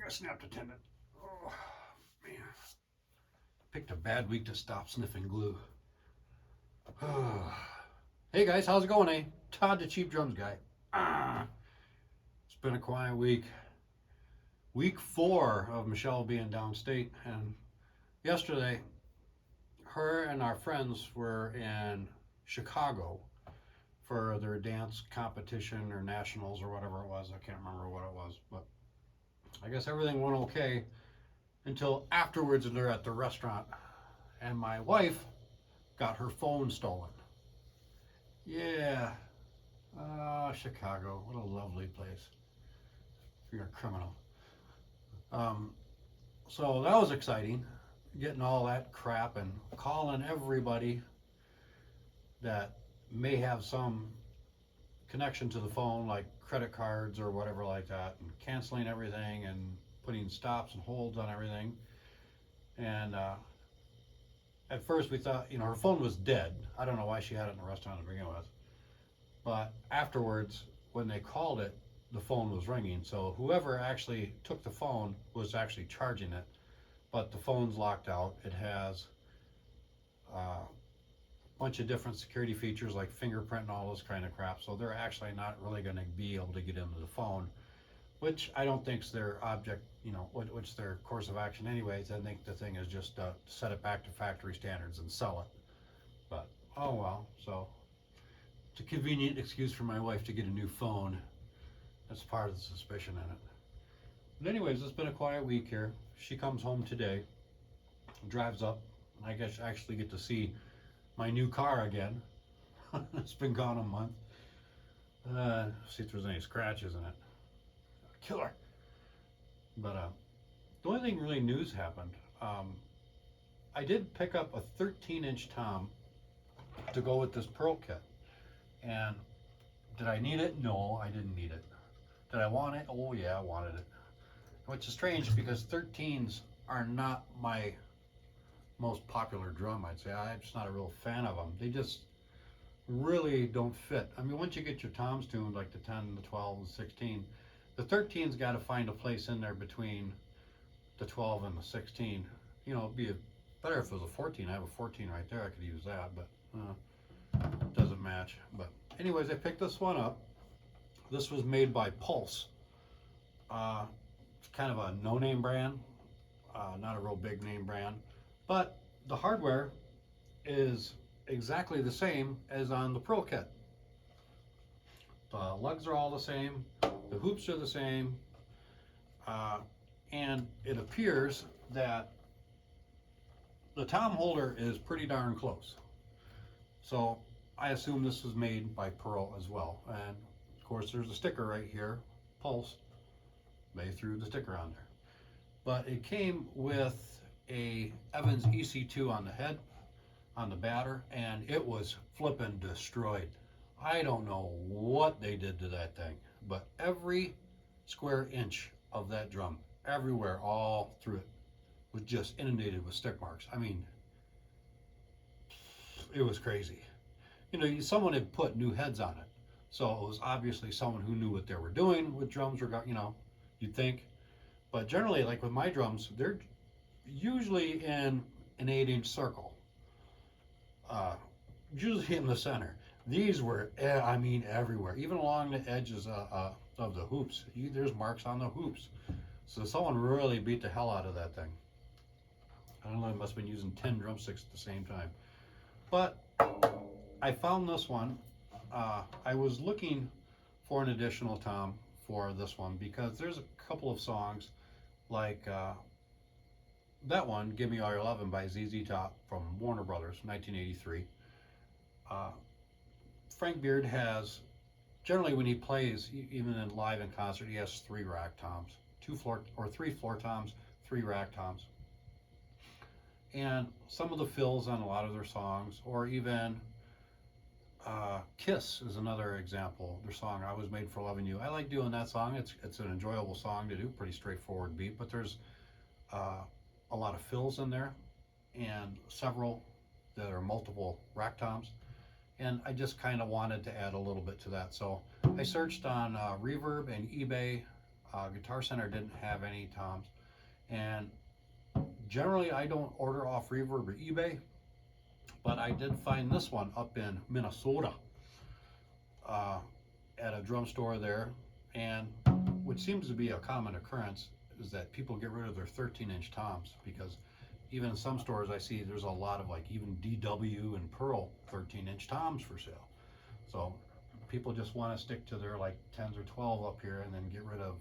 I snapped a tendon. Oh, man. Picked a bad week to stop sniffing glue. Hey guys, how's it going, eh? Todd the Cheap Drums Guy. It's been a quiet week. Week 4 of Michelle being downstate, and yesterday her and our friends were in Chicago for their dance competition or nationals or whatever it was. I can't remember what it was, but I guess everything went okay until afterwards they're at the restaurant and my wife got her phone stolen. Yeah, Chicago, what a lovely place if you're a criminal. So that was exciting, getting all that crap and calling everybody that may have some connection to the phone, like credit cards or whatever like that, and canceling everything and putting stops and holds on everything. And at first we thought, her phone was dead. I don't know why she had it in the restaurant to begin with. But afterwards, when they called it, the phone was ringing. So whoever actually took the phone was actually charging it. But the phone's locked out. It has a bunch of different security features like fingerprint and all this kind of crap. So they're actually not really going to be able to get into the phone, which I don't think's their object, what's their course of action anyways. I think the thing is just set it back to factory standards and sell it. But, oh well, so it's a convenient excuse for my wife to get a new phone. That's part of the suspicion in it. But anyways, it's been a quiet week here. She comes home today, drives up, and I guess I actually get to see my new car again. It's been gone a month. See if there's any scratches in it. Killer. But the only thing really news happened. I did pick up a 13-inch tom to go with this Pearl kit. And did I need it? No, I didn't need it. Did I want it? Oh yeah, I wanted it. Which is strange because 13s are not my most popular drum, I'd say. I'm just not a real fan of them. They just really don't fit. I mean, once you get your toms tuned, like the 10, the 12, the 16, the 13's got to find a place in there between the 12 and the 16. It'd be better if it was a 14. I have a 14 right there. I could use that, but it doesn't match. But anyways, I picked this one up. This was made by Pulse. It's kind of a no-name brand, not a real big name brand, but the hardware is exactly the same as on the Pearl kit. The lugs are all the same, the hoops are the same, and it appears that the tom holder is pretty darn close. So I assume this was made by Pearl as well. And of course there's a sticker right here, Pulse. They threw the sticker on there. But it came with a Evans EC2 on the head, on the batter, and it was flippin' destroyed. I don't know what they did to that thing, but every square inch of that drum, everywhere, all through it, was just inundated with stick marks. I mean, it was crazy. Someone had put new heads on it, so it was obviously someone who knew what they were doing with drums, you'd think. But generally, like with my drums, they're usually in an 8-inch circle, usually in the center. These were, everywhere, even along the edges of the hoops. There's marks on the hoops. So someone really beat the hell out of that thing. I don't know, I must have been using 10 drumsticks at the same time. But I found this one. I was looking for an additional tom for this one because there's a couple of songs like that one, Gimmie All Your Lovin' by ZZ Top from Warner Brothers, 1983. Frank Beard has, generally when he plays, even in live in concert, he has 3 rack toms, 3 floor toms, 3 rack toms. And some of the fills on a lot of their songs, or even Kiss is another example. Their song I Was Made for Loving You. I like doing that song. It's an enjoyable song to do, pretty straightforward beat, but there's a lot of fills in there and several that are multiple rack toms, and I just kind of wanted to add a little bit to that. So I searched on Reverb and eBay Guitar Center didn't have any toms, and generally I don't order off Reverb or eBay, but I did find this one up in Minnesota at a drum store there, and what seems to be a common occurrence is that people get rid of their 13-inch toms, because even in some stores I see there's a lot of like even DW and Pearl 13-inch toms for sale. So people just want to stick to their like 10s or 12 up here and then get rid of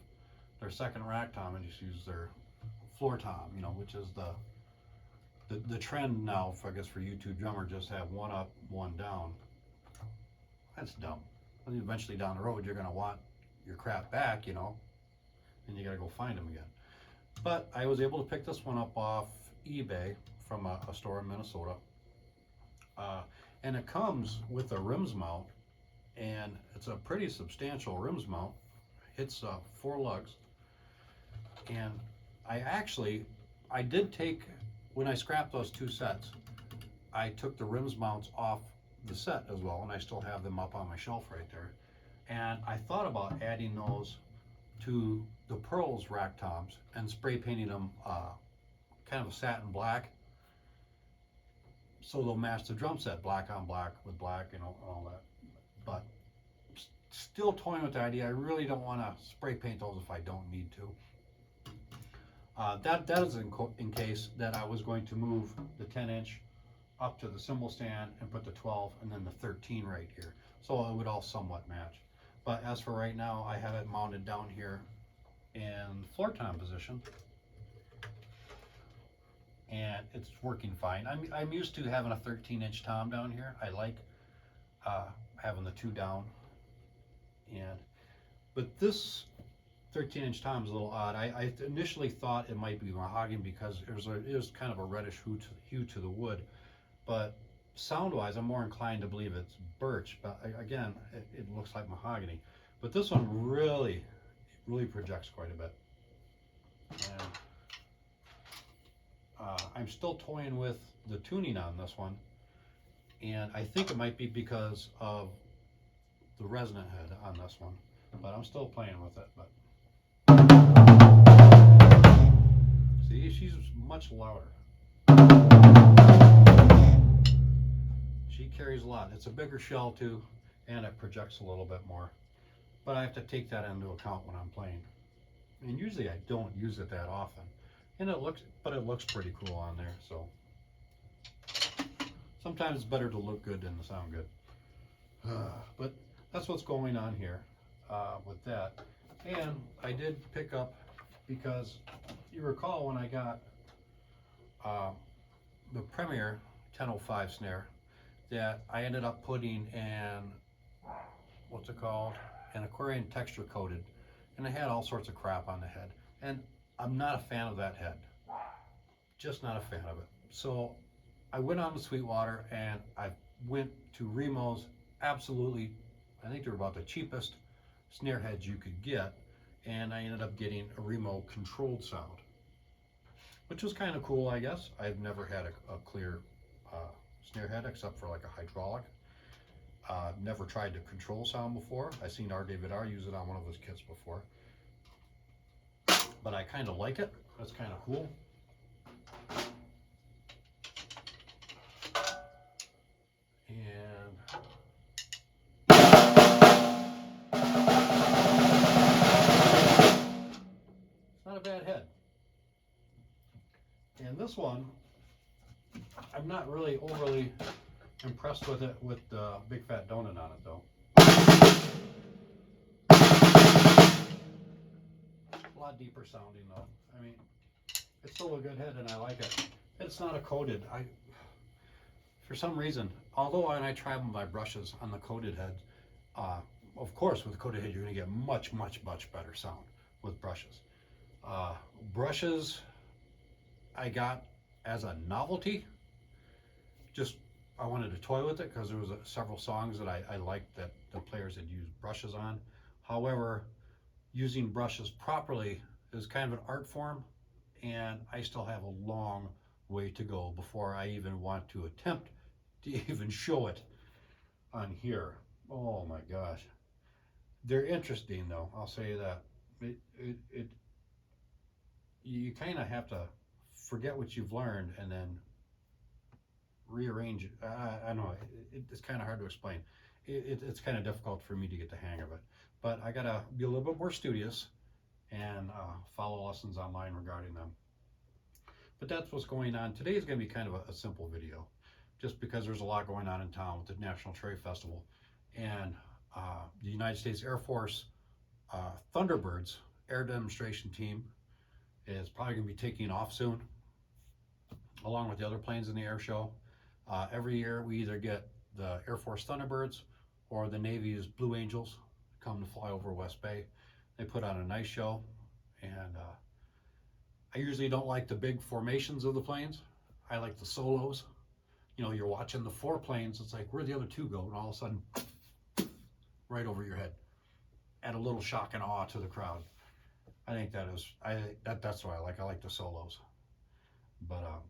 their second rack tom and just use their floor tom, you know, which is the trend now for, I guess, for YouTube drummer, just have one up, one down. That's dumb. And eventually down the road you're going to want your crap back, you know, and you got to go find them again. But I was able to pick this one up off eBay from a store in Minnesota, and it comes with a rims mount, and it's a pretty substantial rims mount. It's 4 lugs, and I did take, when I scrapped those 2 sets, I took the rims mounts off the set as well, and I still have them up on my shelf right there. And I thought about adding those to the Pearl's rack toms and spray painting them kind of a satin black, so they'll match the drum set, black on black with black, you know, all that. But still toying with the idea. I really don't want to spray paint those if I don't need to. That is in case that I was going to move the 10-inch up to the cymbal stand and put the 12 and then the 13 right here, so it would all somewhat match. But as for right now, I have it mounted down here in floor tom position, and it's working fine. I'm used to having a 13-inch tom down here. I like having the 2 down, but this 13-inch tom is a little odd. I initially thought it might be mahogany because it was kind of a reddish hue to the wood, but sound-wise, I'm more inclined to believe it's birch. But again, it looks like mahogany. But this one really projects quite a bit. And I'm still toying with the tuning on this one, and I think it might be because of the resonant head on this one, but I'm still playing with it. But see, she's much louder. She carries a lot. It's a bigger shell too, and it projects a little bit more. But I have to take that into account when I'm playing. And usually I don't use it that often. And it looks pretty cool on there. So sometimes it's better to look good than to sound good. But that's what's going on here with that. And I did pick up, because you recall when I got the Premier 1005 snare, that I ended up putting in, what's it called, an Aquarian texture coated, and it had all sorts of crap on the head, and I'm not a fan of that head, just not a fan of it. So I went on to Sweetwater and I went to Remo's. Absolutely, I think they're about the cheapest snare heads you could get, and I ended up getting a Remo controlled sound, which was kind of cool, I guess. I've never had a clear snare head except for like a hydraulic. Never tried to control sound before. I've seen David R use it on one of his kits before, but I kind of like it. That's kind of cool. And it's not a bad head. And this one, I'm not really overly impressed with it with the big fat donut on it though. A lot deeper sounding though. I mean, it's still a good head and I like it. It's not a coated. For some reason, although when I try my brushes on the coated head, of course with a coated head you're going to get much better sound with brushes. Brushes I got as a novelty. Just I wanted to toy with it because there was several songs that I liked that the players had used brushes on. However, using brushes properly is kind of an art form, and I still have a long way to go before I even want to attempt to even show it on here. Oh my gosh. They're interesting though, I'll say that. it you kind of have to forget what you've learned and then rearrange it. I know it's kind of hard to explain. It's kind of difficult for me to get the hang of it, but I gotta be a little bit more studious and follow lessons online regarding them. But that's what's going on. Today is going to be kind of a simple video, just because there's a lot going on in town with the National Trade Festival, and the United States Air Force Thunderbirds air demonstration team is probably going to be taking off soon, along with the other planes in the air show. Every year we either get the Air Force Thunderbirds or the Navy's Blue Angels come to fly over West Bay. They put on a nice show, and I usually don't like the big formations of the planes. I like the solos. You know, you're watching the 4 planes, it's like, where'd the other 2 go? And all of a sudden, right over your head. Add a little shock and awe to the crowd. I think that's what I like. I like the solos. But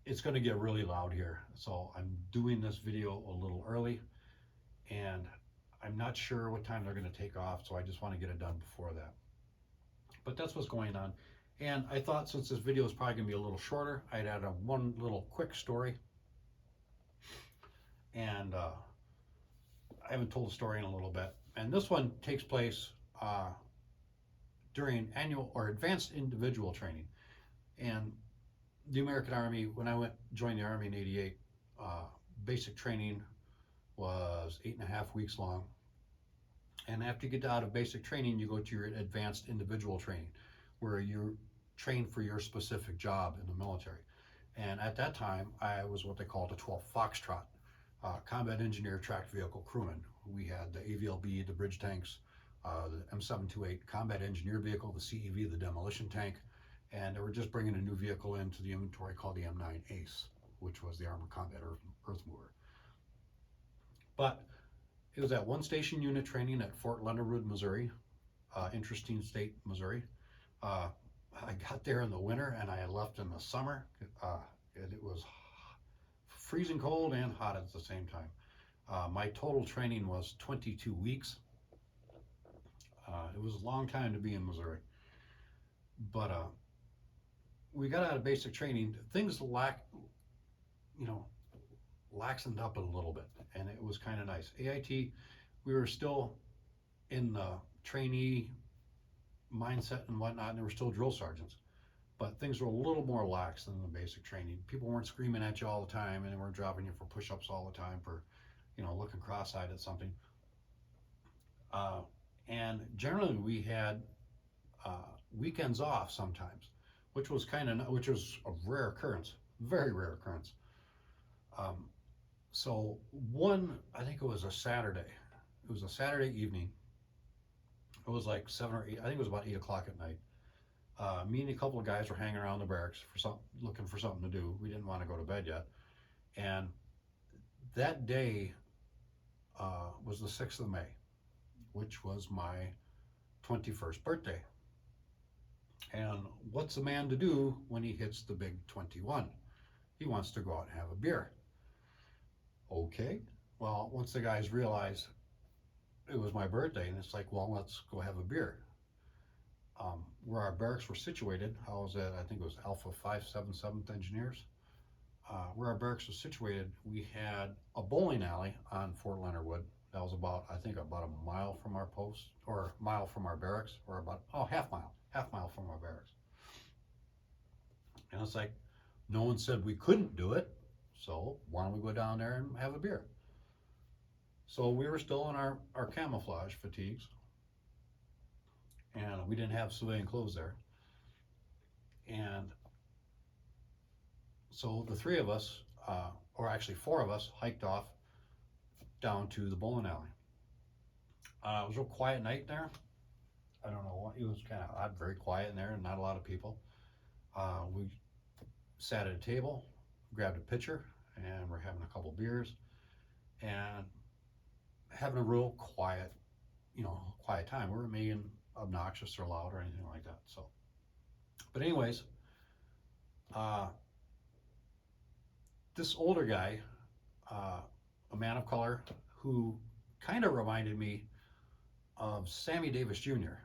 it's going to get really loud here. So I'm doing this video a little early, and I'm not sure what time they're going to take off, so I just want to get it done before that. But that's what's going on. And I thought, since this video is probably going to be a little shorter, I'd add one little quick story. And I haven't told the story in a little bit. And this one takes place during annual or advanced individual training. And the American Army, when I joined the Army in '88, basic training was 8.5 weeks long. And after you get out of basic training, you go to your advanced individual training, where you're trained for your specific job in the military. And at that time, I was what they called a 12 Foxtrot, combat engineer tracked vehicle crewman. We had the AVLB, the bridge tanks, the M728 combat engineer vehicle, the CEV, the demolition tank, and they were just bringing a new vehicle into the inventory called the M9 Ace, which was the Armored Combat Earth Mover. But it was at one station unit training at Fort Leonard Wood, Missouri, interesting state, Missouri. I got there in the winter and I left in the summer. And it was freezing cold and hot at the same time. My total training was 22 weeks. It was a long time to be in Missouri. But we got out of basic training. Things laxened up a little bit, and it was kind of nice. AIT, we were still in the trainee mindset and whatnot, and there were still drill sergeants, but things were a little more lax than the basic training. People weren't screaming at you all the time, and they weren't dropping you for push-ups all the time for, looking cross-eyed at something. And generally we had weekends off sometimes, which was a rare occurrence, very rare occurrence. So I think it was a Saturday. It was a Saturday evening. It was like 7 or 8. I think it was about 8 o'clock at night. Me and a couple of guys were hanging around the barracks looking for something to do. We didn't want to go to bed yet. And that day was the 6th of May, which was my 21st birthday. And what's a man to do when he hits the big 21? He wants to go out and have a beer. Okay, well, once the guys realized it was my birthday, and it's like, well, let's go have a beer. Where our barracks were situated, I was at, I think it was Alpha 577th Engineers. Where our barracks was situated, we had a bowling alley on Fort Leonard Wood. That was about a mile from our post, or a mile from our barracks, or half mile from our barracks. And it's like, no one said we couldn't do it, so why don't we go down there and have a beer? So we were still in our camouflage fatigues, and we didn't have civilian clothes there. And so the 3 of us, or actually 4 of us, hiked off down to the bowling alley. It was a real quiet night there. I don't know, it was kind of odd, very quiet in there, and not a lot of people. We sat at a table, grabbed a pitcher, and we're having a couple beers and having a real quiet time. We weren't being obnoxious or loud or anything like that. So, but anyways, this older guy, a man of color, who kind of reminded me of Sammy Davis Jr.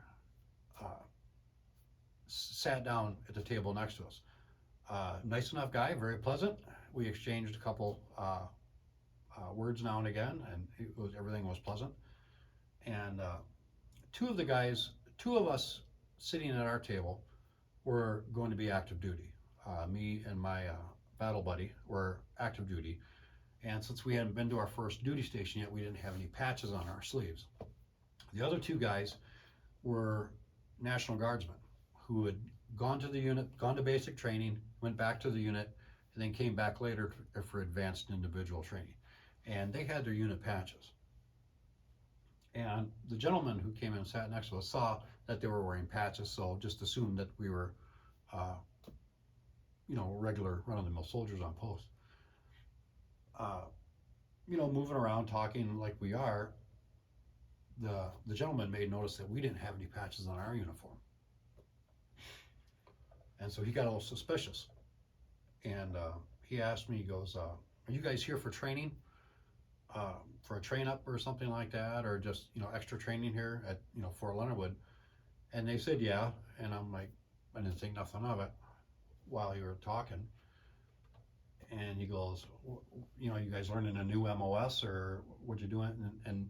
sat down at the table next to us. Nice enough guy, very pleasant. We exchanged a couple words now and again, and everything was pleasant. And two of us sitting at our table were going to be active duty. Me and my battle buddy were active duty. And since we hadn't been to our first duty station yet, we didn't have any patches on our sleeves. The other two guys were National Guardsmen who had gone to the unit, gone to basic training, went back to the unit, and then came back later for advanced individual training. And they had their unit patches. And the gentleman who came in and sat next to us saw that they were wearing patches, so just assumed that we were, regular run-of-the-mill soldiers on post. Moving around, talking like we are, the gentleman made notice that we didn't have any patches on our uniform. And so he got a little suspicious. And he asked me, he goes, are you guys here for training? For a train up or something like that, or just, extra training here at, Fort Leonard Wood? And they said, yeah. And I'm like, I didn't think nothing of it while you were talking. And he goes, you guys learning a new MOS, or what you doing? And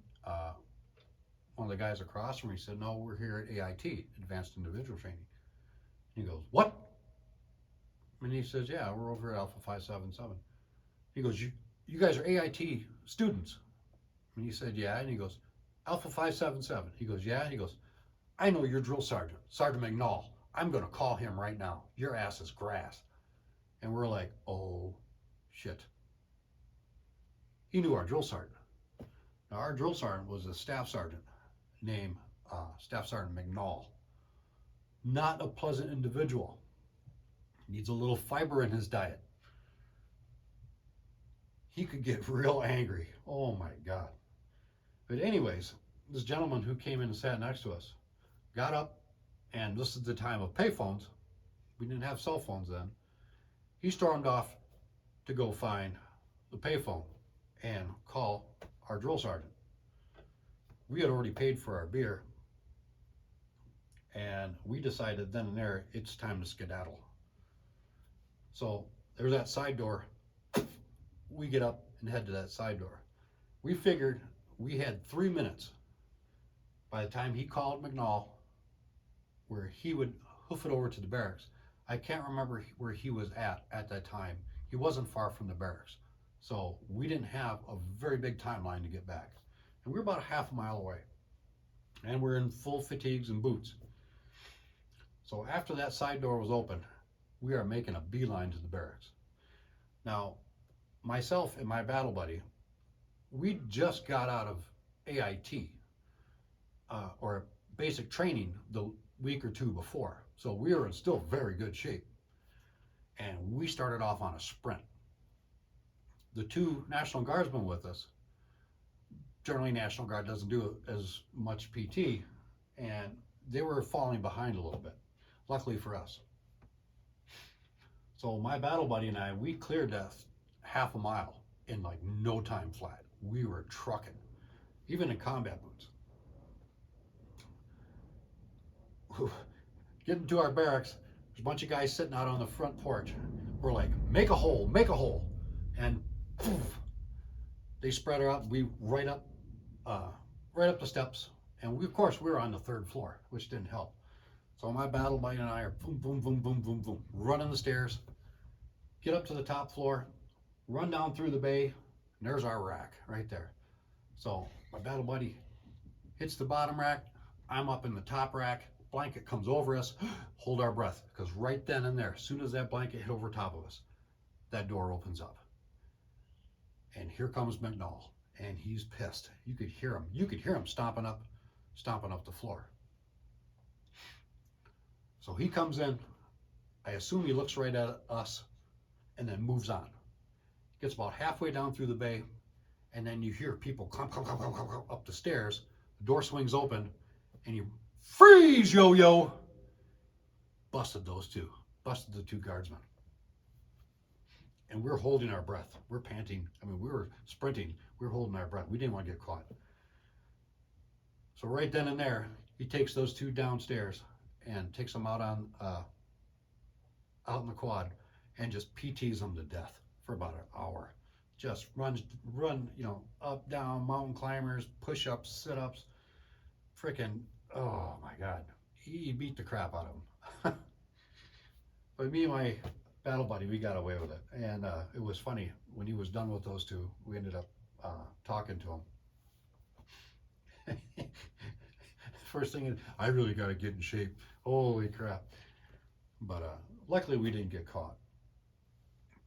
one of the guys across from me said, no, we're here at AIT, Advanced Individual Training. And he goes, what? And he says, yeah, we're over at Alpha 577. He goes, you guys are AIT students? And he said, yeah. And he goes, Alpha 577. He goes, yeah. And he goes, I know your drill sergeant, Sergeant McNall. I'm going to call him right now. Your ass is grass. And we're like, oh, shit. He knew our drill sergeant. Now, our drill sergeant was a staff sergeant named Staff Sergeant McNall. Not a pleasant individual. Needs a little fiber in his diet. He could get real angry. Oh my God. But anyways, this gentleman who came in and sat next to us got up, and this is the time of payphones. We didn't have cell phones then. He stormed off to go find the payphone and call our drill sergeant. We had already paid for our beer, and we decided then and there it's time to skedaddle. So there's that side door. We get up and head to that side door. We figured we had 3 minutes by the time he called McNall where he would hoof it over to the barracks. I can't remember where he was at that time. He wasn't far from the barracks. So we didn't have a very big timeline to get back. And we were about a half a mile away. And we're in full fatigues and boots. So after that side door was open, we are making a beeline to the barracks. Now, myself and my battle buddy, we just got out of AIT, or basic training, the week or two before. So we were in still very good shape. And we started off on a sprint. The two National Guardsmen with us, generally National Guard doesn't do as much PT, and they were falling behind a little bit, luckily for us. So my battle buddy and I, we cleared that half a mile in like no time flat. We were trucking, even in combat boots. Getting to our barracks, there's a bunch of guys sitting out on the front porch. We're like, make a hole, make a hole. And poof, they spread her out. We right up the steps. And we, of course, we were on the 3rd floor, which didn't help. So my battle buddy and I are boom, boom, boom, boom, boom, boom, running the stairs, get up to the top floor, run down through the bay, and there's our rack right there. So my battle buddy hits the bottom rack, I'm up in the top rack, blanket comes over us, hold our breath, because right then and there, as soon as that blanket hit over top of us, that door opens up. And here comes McNall, and he's pissed. You could hear him stomping up the floor. So he comes in, I assume he looks right at us, and then moves on. Gets about halfway down through the bay, and then you hear people come up the stairs, the door swings open, and you freeze, yo-yo! Busted those two, busted the two guardsmen. And we're holding our breath. We're panting. I mean, we were sprinting. We were holding our breath. We didn't want to get caught. So right then and there, he takes those two downstairs and takes them out on out in the quad and just PTs them to death for about an hour. Just run, up, down, mountain climbers, push-ups, sit-ups, freaking, oh my God. He beat the crap out of him. But me and my battle buddy, we got away with it. And it was funny, when he was done with those two, we ended up talking to him. First thing is, I really got to get in shape. Holy crap. But luckily we didn't get caught.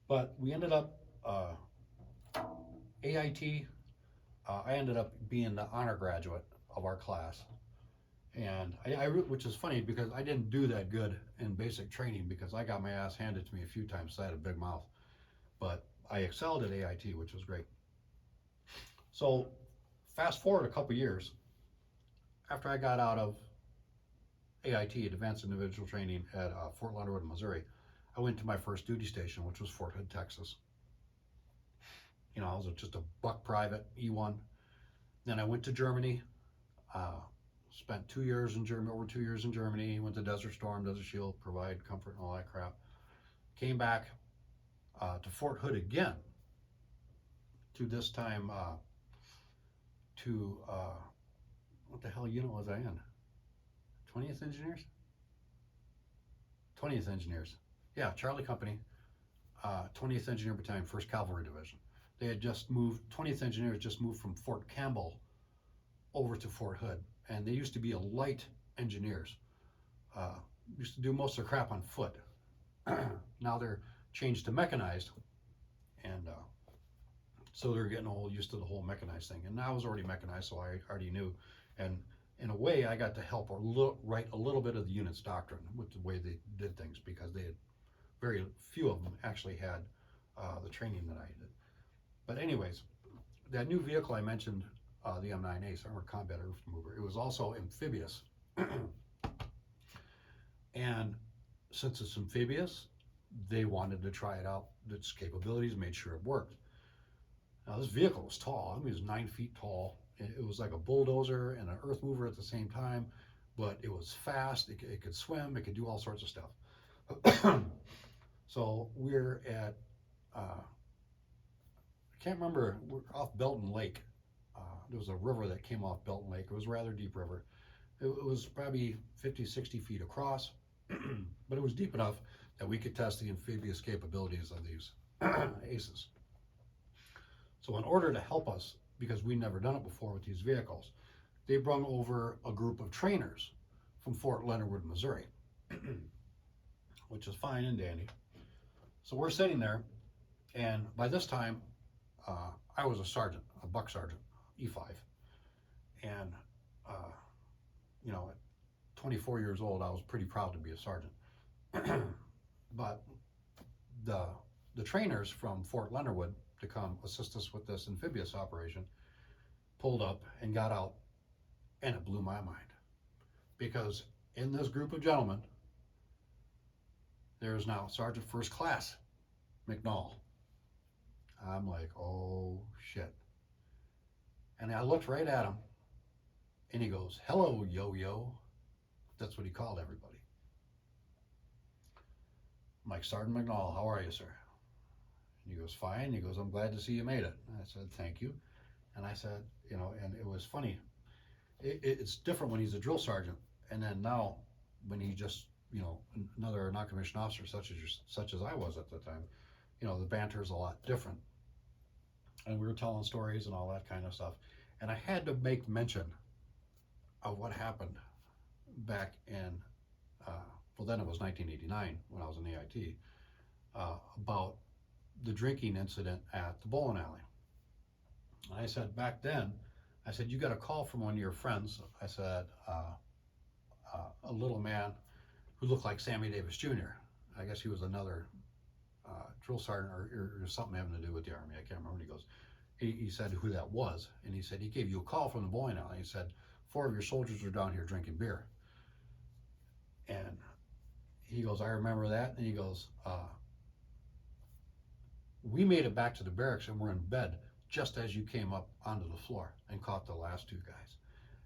But we ended up, AIT, I ended up being the honor graduate of our class. And which is funny because I didn't do that good in basic training because I got my ass handed to me a few times, so I had a big mouth. But I excelled at AIT, which was great. So fast forward a couple years, after I got out of AIT, Advanced Individual Training at Fort Leonard Wood, Missouri, I went to my first duty station, which was Fort Hood, Texas. I was just a buck private, E1. Then I went to Germany, spent 2 years in Germany, over 2 years in Germany, went to Desert Storm, Desert Shield, provide comfort and all that crap. Came back to Fort Hood again, to this time, what the hell unit was I in? 20th Engineers? 20th Engineers. Yeah, Charlie Company, 20th Engineer Battalion, 1st Cavalry Division. They had just moved, 20th Engineers just moved from Fort Campbell over to Fort Hood. And they used to be a light engineers. Used to do most of their crap on foot. Now they're changed to mechanized. And so they're getting all used to the whole mechanized thing. And I was already mechanized, so I already knew. And in a way, I got to help write a little bit of the unit's doctrine with the way they did things, because they had very few of them actually had the training that I did. But anyways, that new vehicle I mentioned, the M9 Ace, Armored Combat Earth Mover, it was also amphibious. And since it's amphibious, they wanted to try it out, its capabilities, made sure it worked. Now this vehicle was tall. I mean, it was 9 feet tall. It was like a bulldozer and an earth mover at the same time, but it was fast. It could swim. It could do all sorts of stuff. So we're at, I can't remember, we're off Belton Lake. There was a river that came off Belton Lake. It was a rather deep river. It was probably 50, 60 feet across, but it was deep enough that we could test the amphibious capabilities of these ACEs. So in order to help us, because we'd never done it before with these vehicles, they brought over a group of trainers from Fort Leonard Wood, Missouri, which is fine and dandy. So we're sitting there, and by this time, I was a sergeant, a buck sergeant, E5. And, at 24 years old, I was pretty proud to be a sergeant. But the trainers from Fort Leonard Wood to come assist us with this amphibious operation pulled up and got out, and it blew my mind. Because in this group of gentlemen, there is now Sergeant First Class McNall. I'm like, oh shit. And I looked right at him, and he goes, "Hello, yo-yo." That's what he called everybody. I'm like, "Sergeant McNall, how are you, sir?" And he goes, "Fine." He goes, "I'm glad to see you made it." And I said, "Thank you." And I said, and it was funny. It's different when he's a drill sergeant, and then now when he just, another non-commissioned officer such as I was at the time, the banter is a lot different. And we were telling stories and all that kind of stuff. And I had to make mention of what happened back in, then it was 1989 when I was in the AIT, about the drinking incident at the bowling alley. And I said, back then, I said, you got a call from one of your friends. I said, a little man who looked like Sammy Davis Jr. I guess he was another drill sergeant or something having to do with the Army. I can't remember. And he goes, he said who that was. And he said, he gave you a call from the bowling alley. He said, 4 of your soldiers are down here drinking beer. And he goes, I remember that. And he goes, we made it back to the barracks and we're in bed just as you came up onto the floor and caught the last 2 guys.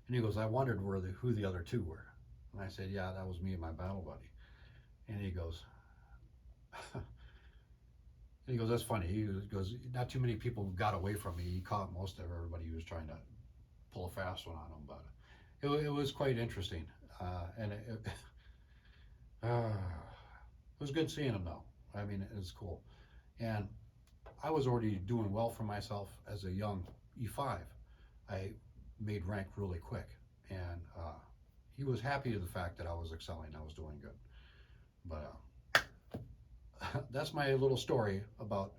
And he goes, I wondered who the other 2 were. And I said, yeah, that was me and my battle buddy. And he goes, that's funny. He goes, not too many people got away from me. He caught most of everybody. He was trying to pull a fast one on him, but it was quite interesting. And it was good seeing him though. I mean, it was cool. And I was already doing well for myself as a young E5. I made rank really quick, and he was happy to the fact that I was excelling. I was doing good. But that's my little story about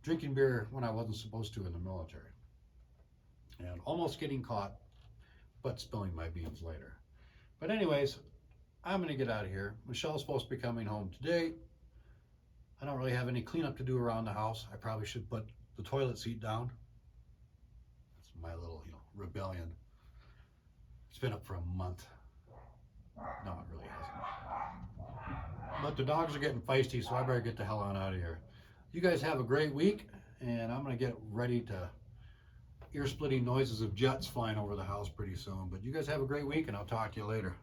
drinking beer when I wasn't supposed to in the military, and almost getting caught, but spilling my beans later. But anyways, I'm gonna get out of here. Michelle's supposed to be coming home today. I don't really have any cleanup to do around the house. I probably should put the toilet seat down. It's my little, rebellion. It's been up for a month. No, it really hasn't. But the dogs are getting feisty, so I better get the hell on out of here. You guys have a great week, and I'm gonna get ready to ear-splitting noises of jets flying over the house pretty soon. But you guys have a great week, and I'll talk to you later.